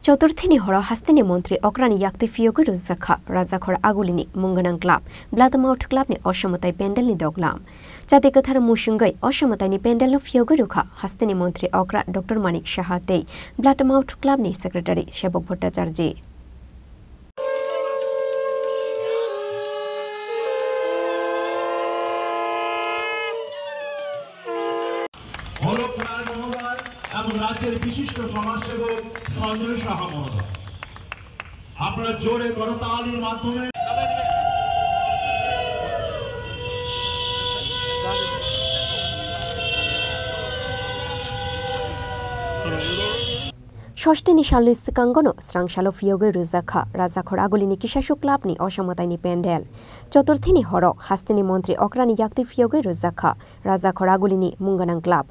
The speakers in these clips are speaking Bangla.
Chathurthi Horo Hasteni Mantri Okrani Yaktwi Phiyogwi Rwjakha Rajakhor Agulini Mung Club Clubni Ossa Mwtai Pandalni Duglam Chati Kwthar Mwchungwi Ossa Mwtai Pandalno Phiyogwi Rwkha Hasteni Mantri Okra Dr.Manik Saha Clubni Secretary Sebok Bhartacharjee Horo এবং রাজ্যের বিশিষ্ট সমাজসেবক সঞ্জয় সাহা মহোদয় আপনারা জোরে করতালির মাধ্যমে Hasteni Shalis Kangono Strangsalo Phiyogwi Rwjakha Rajakhor Agulini Clubni Ossa Mwtai Pandal Chathurthi Horo Hasteni Mantri Okrani Yaktwi Phiyogwi Rwjakha Rajakhor Agulini Mung Club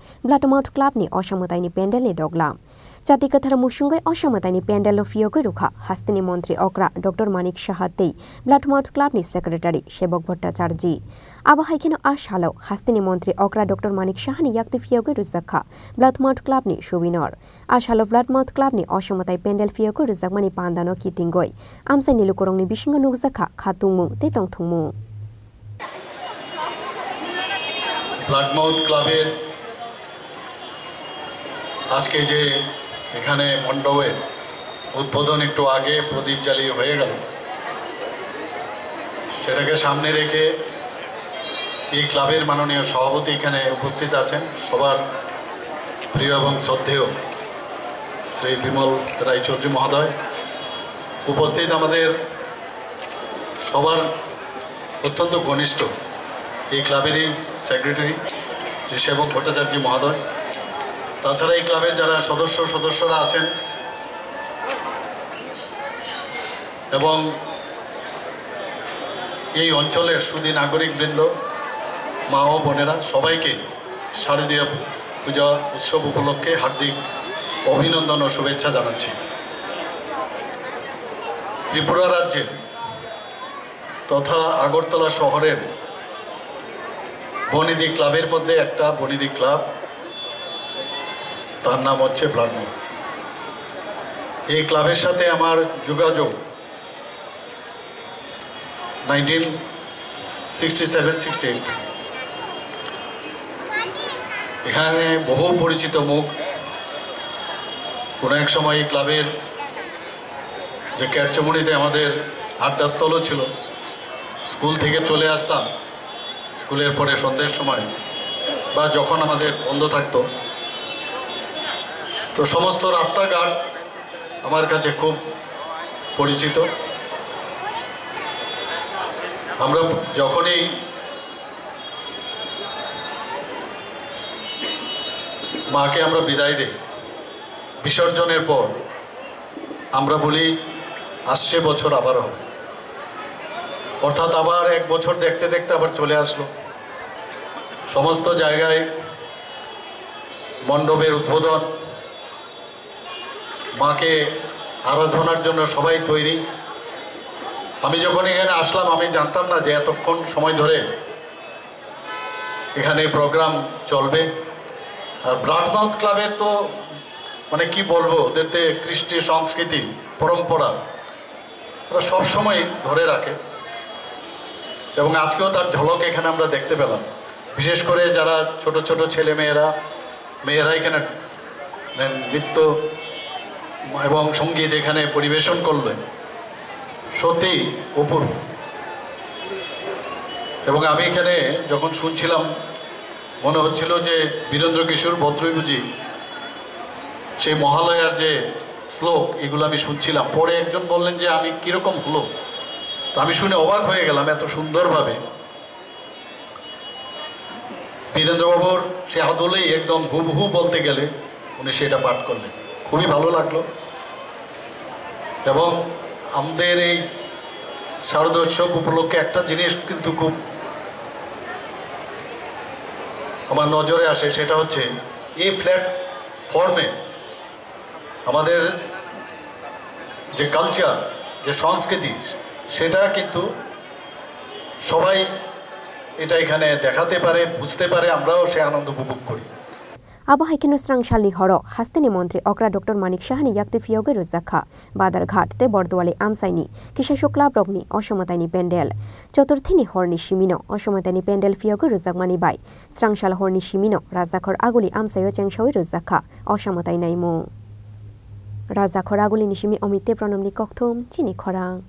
Clubni Ossa Mwtai Pandalni Duglam Chati Kwthar Mwchungwi Ossa Mwtai Pandalno Phiyogwi Rwkha Hasteni Mantri Okra Dr.Manik Saha Clubni Secretary Sebok Bhartacharjee Abahaikino Ashalo Hasteni Mantri Okra Dr.Manik Sahani Yaktwi Phiyogwi Rwjakha Clubni Shubinor Ashalo Clubni Ossa Mwtai Pandal Phiyogwi Rwjakha Pandalno Kitingoi Amsai Nilukorongni Bisingo Nukjakha Khatung Mung Tetong Thungmung ক্লাবের আজকে যে এখানে মণ্ডপের উদ্বোধন একটু আগে প্রদীপ জ্বালিয়ে হয়ে গেল সেটাকে সামনে রেখে এই ক্লাবের মাননীয় সভাপতি এখানে উপস্থিত আছেন সবার প্রিয় এবং শ্রদ্ধেয় শ্রী বিমল রায়চৌধুরী মহোদয় উপস্থিত আমাদের সবার অত্যন্ত ঘনিষ্ঠ এই ক্লাবেরই সেক্রেটারি শ্রী সেবক ভট্টাচার্য মহোদয় তাছাড়া এই ক্লাবের যারা সদস্যরা আছেন এবং এই অঞ্চলের সুধী নাগরিকবৃন্দ মা ও বোনেরা সবাইকে শারদীয় পূজা উৎসব উপলক্ষে হার্দিক অভিনন্দন ও শুভেচ্ছা জানাচ্ছি ত্রিপুরা রাজ্যের তথা আগরতলা শহরের বনিদি ক্লাবের মধ্যে একটা বনিদি ক্লাব তার নাম হচ্ছে ব্লাডমো এই ক্লাবের সাথে আমার যোগাযোগ 1967-68 এখানে বহু পরিচিত মুখ কোনো এক সময় এই ক্লাবের যে ক্যাটচমনিতে আমাদের আড্ডাস্থলও ছিল স্কুল থেকে চলে আসতাম স্কুলের পরে সন্ধ্যের সময় বা যখন আমাদের বন্ধ থাকতো তো সমস্ত রাস্তাঘাট আমার কাছে খুব পরিচিত আমরা যখনই মাকে আমরা বিদায় দিই বিসর্জনের পর আমরা বলি আসছে বছর আবার হবে অর্থাৎ আবার এক বছর দেখতে দেখতে আবার চলে আসলো সমস্ত জায়গায় মণ্ডপের উদ্বোধন মাকে আরাধনার জন্য সবাই তৈরি আমি যখন এখানে আসলাম আমি জানতাম না যে এতক্ষণ সময় ধরে এখানে প্রোগ্রাম চলবে আর ব্লাডমাউথ ক্লাবের তো মানে কি বলবো ওদেরতে কৃষ্টি সংস্কৃতি পরম্পরা ওরা সবসময় ধরে রাখে এবং আজকেও তার ঝলক এখানে আমরা দেখতে পেলাম বিশেষ করে যারা ছোট ছোট ছেলে মেয়েরা এখানে নৃত্য এবং সঙ্গীত এখানে পরিবেশন করলেন সত্যি অপূর্ব এবং আমি এখানে যখন শুনছিলাম মনে হচ্ছিল যে বীরেন্দ্র কিশোর ভদ্রইবুজি সেই মহালয়ার যে শ্লোক এগুলো আমি শুনছিলাম পরে একজন বললেন যে আমি কীরকম হলো তো আমি শুনে অবাক হয়ে গেলাম এত সুন্দরভাবে বীরেন্দ্রবাবুর সে আদলেই একদম হুবহু বলতে গেলে উনি সেটা পাঠ করলেন খুবই ভালো লাগলো এবং আমাদের এই শারদোৎসব উপলক্ষে একটা জিনিস কিন্তু খুব আমার নজরে আসে সেটা হচ্ছে এই প্ল্যাটফর্মে আমাদের যে কালচার যে সংস্কৃতি সেটা কিন্তু সবাই এটা এখানে দেখাতে পারে বুঝতে পারে আমরাও সে আনন্দ উপভোগ করি Abahaikin Strangshali Horo, Hasteni Mantri Okra Dr.Manik Sahani Yaktwi Phiyogwi Rwjakha, Badarghat te Bordwale Amsaini, Kishashu Clubni Ossa Mwtai Pandalni, Chathurthi Horni Shimino, Ossa Mwtai Pandalni Phiyogwi Rwjakha Bai, Strangshal Horni Shimino, Rajakhor Agulini Amsayo Changshawi Rwjakha, Ossa Mwtai Mung. Rajakhor Agulini Shimi Omite Pranamni Kokthum, Chini Khorang.